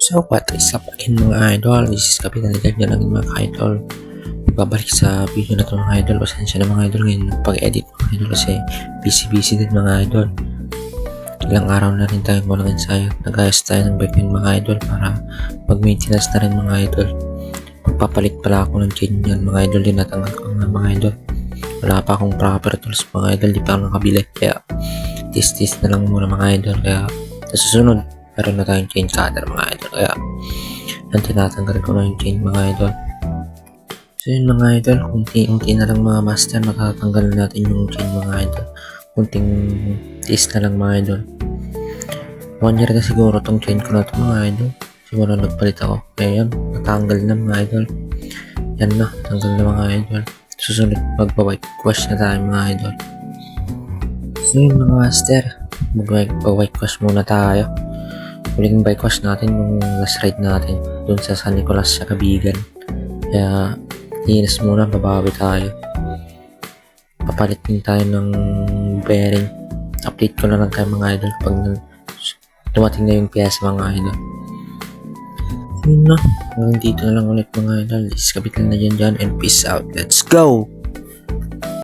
So what is up again mga idol? This is Kapitan Ligag na lang mga idol. Babalik sa video na ito mga idol. Pasensya na mga idol ngayon pag-edit mga idol kasi busy din mga idol. Ilang araw na rin tayong walang ensayo. Nag-ayos tayo ng bike mga idol para mag-maintenance na rin mga idol. Magpapalit pala ako ng chain yan mga idol. Din natanggal ko nga mga idol. Wala pa akong proper tools mga idol. Di pa ako nakabili. Kaya tis na lang muna mga idol. Kaya sa susunod meron na tayong chain cutter mga idol. Kaya yan tinatanggal ko na yung chain mga idol. So yun mga idol, unti-unti na lang mga master, makakatanggal natin yung chain mga idol. Kunting tiis na lang mga idol. 1 year na siguro tong chain ko na ito mga idol. Siguro nagpalit ako. Kaya yan, natanggal na mga idol. Yan na, tanggal na mga idol. Susunod magpa-white wash na tayo mga idol. So yun mga master, magpa-white wash muna tayo. Huling bike wash natin yung last ride natin dun sa San Nicolas sa Cabigan. Kaya linis muna, babawi tayo. Papalit din tayo ng bearing. Update ko na lang kayo mga idol pag dumating na yung piyesa mga idol. Yun na, hanggang dito na lang ulit mga idol. Iskabit lang na dyan and peace out. Let's go!